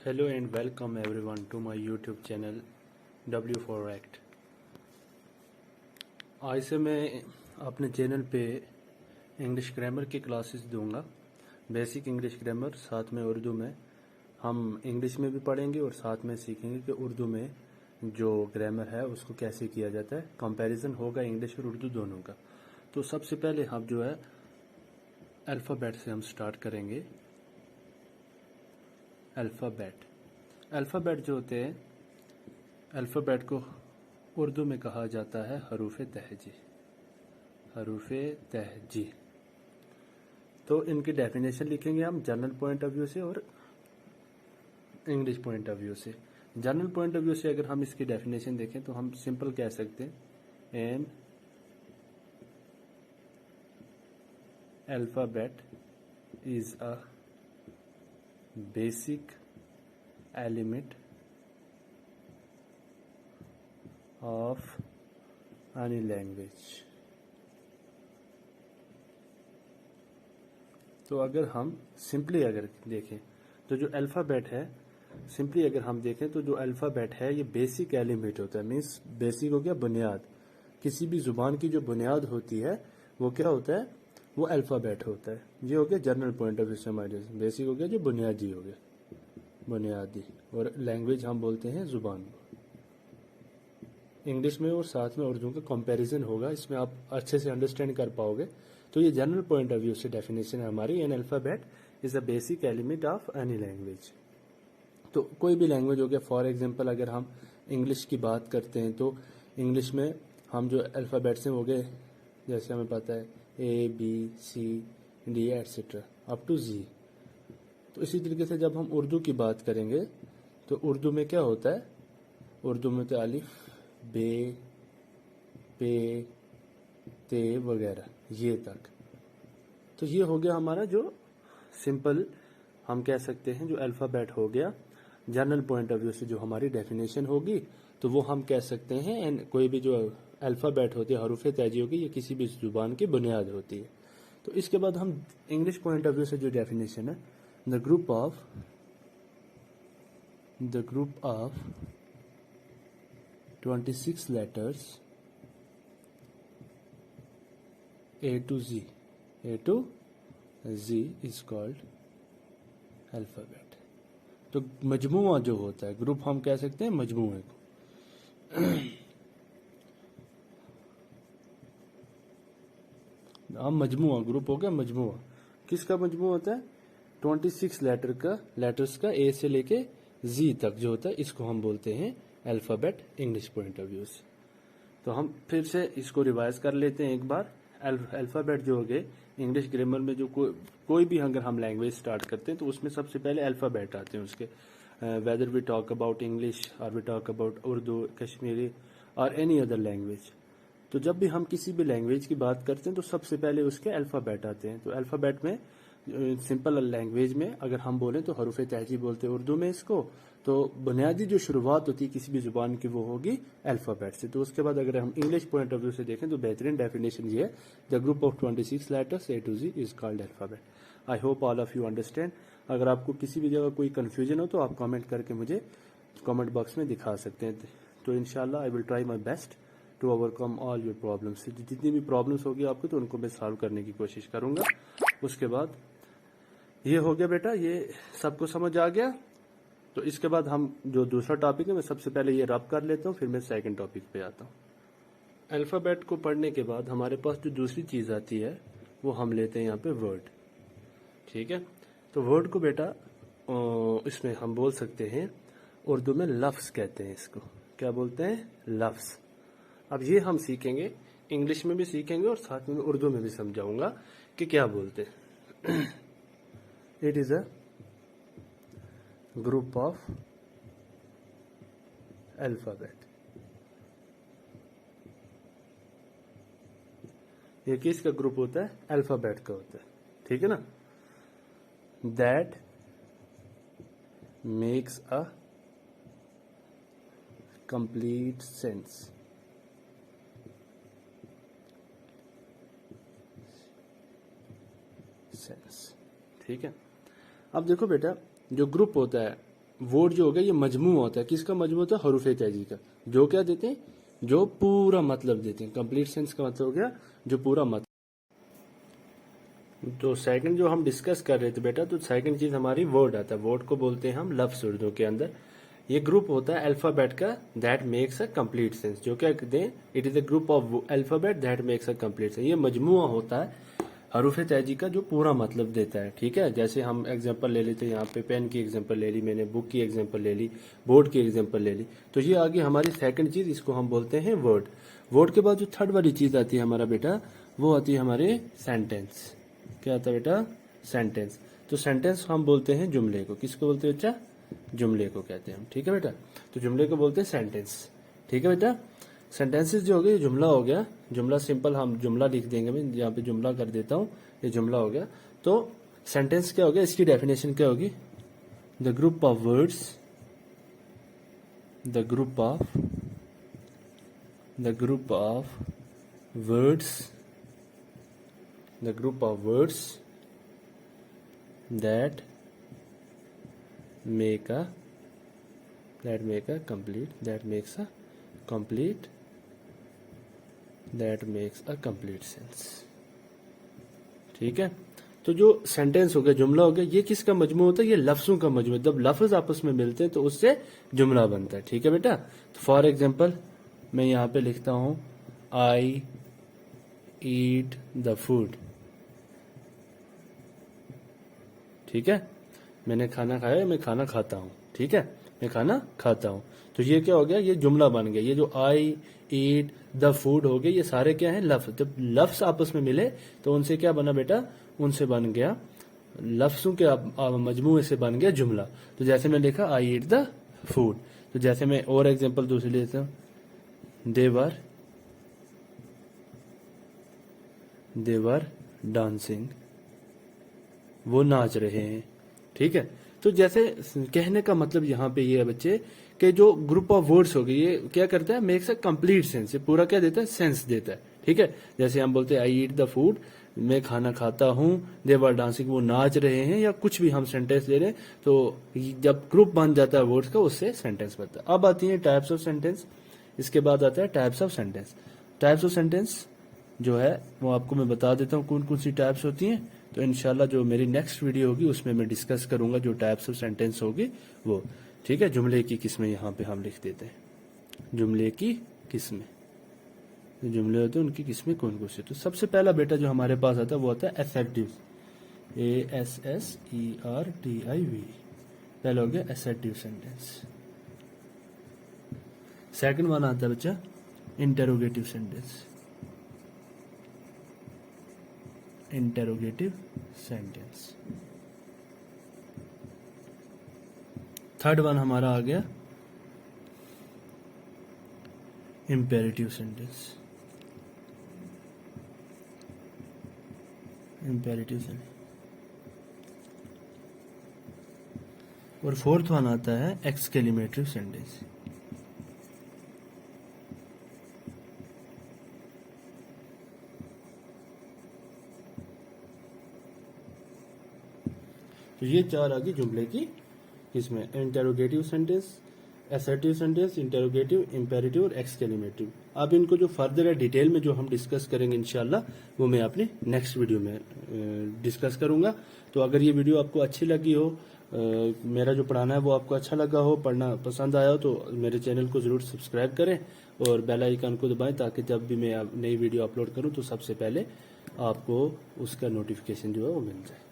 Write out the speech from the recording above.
Hello and welcome everyone to my YouTube channel W4Act। आज से मैं अपने चैनल पे इंग्लिश ग्रामर की क्लासेस दूंगा, बेसिक इंग्लिश ग्रामर, साथ में उर्दू में। हम इंग्लिश में भी पढ़ेंगे और साथ में सीखेंगे कि उर्दू में जो ग्रामर है उसको कैसे किया जाता है। कंपैरिजन होगा इंग्लिश और उर्दू दोनों का। तो सबसे पहले हम जो है अल्फ़ाबेट से हम स्टार्ट करेंगे। अल्फ़ाबेट जो होते हैं, अल्फ़ाबेट को उर्दू में कहा जाता है हरूफ तहजी। तो इनकी डेफिनेशन लिखेंगे हम जनरल पॉइंट ऑफ व्यू से और इंग्लिश पॉइंट ऑफ व्यू से। जनरल पॉइंट ऑफ व्यू से अगर हम इसकी डेफिनेशन देखें तो हम सिंपल कह सकते हैं N alphabet is a basic element of any language। तो अगर हम सिंपली अगर देखें तो जो अल्फ़ाबेट है, सिंपली अगर हम देखें तो जो अल्फ़ाबेट है ये बेसिक एलिमेंट होता है। मीन्स बेसिक हो गया बुनियाद। किसी भी ज़ुबान की जो बुनियाद होती है वो क्या होता है, वो अल्फ़ाबेट होता है। ये हो गया जनरल पॉइंट ऑफ व्यू से हमारे। बेसिक हो गया जो बुनियादी हो गया, बुनियादी। और लैंग्वेज हम बोलते हैं ज़ुबान को इंग्लिश में, और साथ में उर्दू का कंपैरिजन होगा। इसमें आप अच्छे से अंडरस्टैंड कर पाओगे। तो ये जनरल पॉइंट ऑफ व्यू से डेफिनेशन है हमारी। N alphabet is a basic element of any language. तो कोई भी लैंग्वेज हो गया। फॉर एग्जांपल अगर हम इंग्लिश की बात करते हैं तो इंग्लिश में हम जो अल्फ़ाबेट्स हैं हो गए, जैसे हमें पता है A, B, C, D etcetera up to Z। तो इसी तरीके से जब हम उर्दू की बात करेंगे तो उर्दू में क्या होता है, उर्दू में तो अलिफ, बे, पे, ते वगैरह ये तक। तो ये हो गया हमारा जो सिंपल हम कह सकते हैं जो अल्फ़ाबेट हो गया। जनरल पॉइंट ऑफ व्यू से जो हमारी डेफिनेशन होगी तो वो हम कह सकते हैं एंड कोई भी जो अल्फ़ाबेट होती है हरूफ तहजी होगी, ये किसी भी ज़ुबान की बुनियाद होती है। तो इसके बाद हम इंग्लिश पॉइंट ऑफ व्यू से जो डेफिनेशन है, the group of 26 letters A to Z is called alphabet. तो मजमुआ जो होता है, ग्रुप हम कह सकते हैं मजमुए को। हम मजमुआ, ग्रुप हो गया मजमुआ। किसका मजमुआ होता है? 26 लेटर्स का ए से लेके जी तक जो होता है, इसको हम बोलते हैं alphabet English point of view से। तो हम फिर से इसको रिवाइज कर लेते हैं एक बार। अल्फ़ाबेट जो हो गए इंग्लिश ग्रामर में, जो कोई भी अगर हम लैंग्वेज स्टार्ट करते हैं तो उसमें सबसे पहले अल्फ़ाबेट आते हैं उसके। Whether we talk about English और we talk about Urdu, Kashmiri और एनी अदर लैंग्वेज। तो जब भी हम किसी भी लैंग्वेज की बात करते हैं तो सबसे पहले उसके अल्फ़ाबेट आते हैं। तो अल्फ़ाबेट में सिंपल लैंग्वेज में अगर हम बोलें तो हरूफ तहजी बोलते हैं उर्दू में इसको। तो बुनियादी जो शुरुआत होती है किसी भी ज़ुबान की वो होगी अल्फ़ाबेट से। तो उसके बाद अगर हम इंग्लिश पॉइंट ऑफ व्यू से देखें तो बेहतरीन डेफिनेशन ये है, the group of 26 letters A to Z is called alphabet. I hope all of you understand. अगर आपको किसी भी जगह कोई कन्फ्यूजन हो तो आप कमेंट करके मुझे कमेंट बॉक्स में दिखा सकते हैं। तो इंशाल्लाह I will try my best to overcome all your problems. जितनी भी प्रॉब्लम्स होगी आपको तो उनको मैं सॉल्व करने की कोशिश करूंगा। उसके बाद ये हो गया बेटा, ये सबको समझ आ गया। तो इसके बाद हम जो दूसरा टॉपिक है, मैं सबसे पहले ये रब कर लेता हूँ, फिर मैं सेकंड टॉपिक पे आता हूँ। अल्फ़ाबेट को पढ़ने के बाद हमारे पास जो दूसरी चीज़ आती है वो हम लेते हैं यहाँ पे वर्ड। ठीक है, तो वर्ड को बेटा इसमें हम बोल सकते हैं, उर्दू में लफ्ज़ कहते हैं इसको। क्या बोलते हैं? लफ्ज़। अब ये हम सीखेंगे, इंग्लिश में भी सीखेंगे और साथ में उर्दू में भी समझाऊंगा कि क्या बोलते हैं। It is a group of alphabet. ये किसका ग्रुप होता है? अल्फ़ाबेट का होता है। ठीक है ना? That makes a complete sense. ठीक है, अब देखो बेटा, जो ग्रुप होता है वर्ड जो हो गया ये मजमू होता है, किसका मजमू होता है, हरूफ हिजाई का, जो क्या देते हैं, जो पूरा मतलब देते हैं। कंप्लीट सेंस का मतलब हो गया जो पूरा मतलब। तो सेकंड जो हम डिस्कस कर रहे थे बेटा, तो सेकंड चीज हमारी वर्ड आता है। वर्ड को बोलते हैं हम लफ्ज उर्दू के अंदर। ये ग्रुप होता है अल्फाबेट का that makes a complete sense. जो क्या कहते हैं, it is a group of alphabet that makes a complete sense. ये मजमुआ होता है हरूफ तहजी का जो पूरा मतलब देता है। ठीक है, जैसे हम एग्जांपल ले लेते हैं, यहाँ पे पेन की एग्जांपल ले ली मैंने, बुक की एग्जांपल ले ली, बोर्ड की एग्जांपल ले ली। तो ये आगे हमारी सेकंड चीज, इसको हम बोलते हैं वर्ड। वर्ड के बाद जो थर्ड वाली चीज आती है हमारा बेटा, वो आती है हमारे सेंटेंस। क्या आता है बेटा, सेंटेंस। तो सेंटेंस हम बोलते हैं जुमले को। किसको बोलते हैं बच्चा, जुमले को कहते हैं हम। ठीक है बेटा, तो जुमले को बोलते हैं सेंटेंस। ठीक है बेटा, सेंटेंसेस जो हो गए, जुमला हो गया। जुमला सिंपल हम जुमला लिख देंगे, मैं यहाँ पे जुमला कर देता हूँ, ये जुमला हो गया। तो सेंटेंस क्या हो गया, इसकी डेफिनेशन क्या होगी, the group of words, the group of words, the group of words that make a complete sense। ठीक है, तो जो सेंटेंस हो गया, जुमला हो गया, ये किसका मजमू होता है, ये लफ्जों का मजमू। जब लफ्ज आपस में मिलते हैं तो उससे जुमला बनता है। ठीक है बेटा, तो फॉर एग्जांपल मैं यहाँ पे लिखता हूँ आई ईट द फूड। ठीक है, मैंने खाना खाया, मैं खाना खाता हूँ। ठीक है, मैं खाना खाता हूँ। तो ये क्या हो गया, ये जुमला बन गया। ये जो आई ईट द फूड हो गया, ये सारे क्या हैं, लफ्ज। जब लफ्ज आपस में मिले तो उनसे क्या बना बेटा, उनसे बन गया, लफ्जों के मजमूए से बन गया जुमला। तो जैसे मैं लिखा आई ईट द फूड, तो जैसे मैं और एग्जांपल दूसरी लेता हूँ, देवर डांसिंग, वो नाच रहे हैं। ठीक है, तो जैसे कहने का मतलब यहाँ पे ये है बच्चे कि जो ग्रुप ऑफ वर्ड्स हो गए, ये क्या करता है, मेक्स अ कंप्लीट सेंस। ये पूरा क्या देता है, सेंस देता है। ठीक है, जैसे हम बोलते हैं आई ईट द फूड, मैं खाना खाता हूँ, दे वर डांसिंग, वो नाच रहे हैं, या कुछ भी हम सेंटेंस ले रहे हैं, तो जब ग्रुप बन जाता है वर्ड्स का, उससे सेंटेंस बनता है। अब आती है टाइप्स ऑफ सेंटेंस, इसके बाद आता है types of sentence. Types of sentence जो है वो आपको मैं बता देता हूँ कौन कौन सी टाइप्स होती हैं। तो इंशाल्लाह जो मेरी नेक्स्ट वीडियो होगी उसमें मैं डिस्कस करूंगा जो टाइप्स ऑफ सेंटेंस होगी वो। ठीक है, जुमले की किस्में यहाँ पे हम लिख देते हैं, जुमले की किस्में। जो जुमले होते हैं उनकी किस्में कौन कौन सी। तो सबसे पहला बेटा जो हमारे पास आता है वो आता है एसेटिव, ASSERTIV। पहला हो गया एसेटिव सेंटेंस। सेकंड वन आता है बच्चा interrogative sentence, interrogative sentence. Third one हमारा आ गया इंपेरेटिव सेंटेंस, इंपेरेटिव सेंटेंस। और फोर्थ वन आता है एक्सक्लेमेटरी सेंटेंस। तो ये चार आ गई जुमले की किस्में, interrogative sentence, assertive sentence, interrogative, imperative और एक्सक्लेमेटिव। अब इनको जो फर्दर है डिटेल में जो हम डिस्कस करेंगे इंशाल्लाह, वो मैं अपनी नेक्स्ट वीडियो में डिस्कस करूंगा। तो अगर ये वीडियो आपको अच्छी लगी हो, मेरा जो पढ़ाना है वो आपको अच्छा लगा हो, पढ़ना पसंद आया हो, तो मेरे चैनल को ज़रूर सब्सक्राइब करें और बेल आइकन को दबाएं, ताकि जब भी मैं नई वीडियो अपलोड करूं तो सबसे पहले आपको उसका नोटिफिकेशन जो है वो मिल जाए।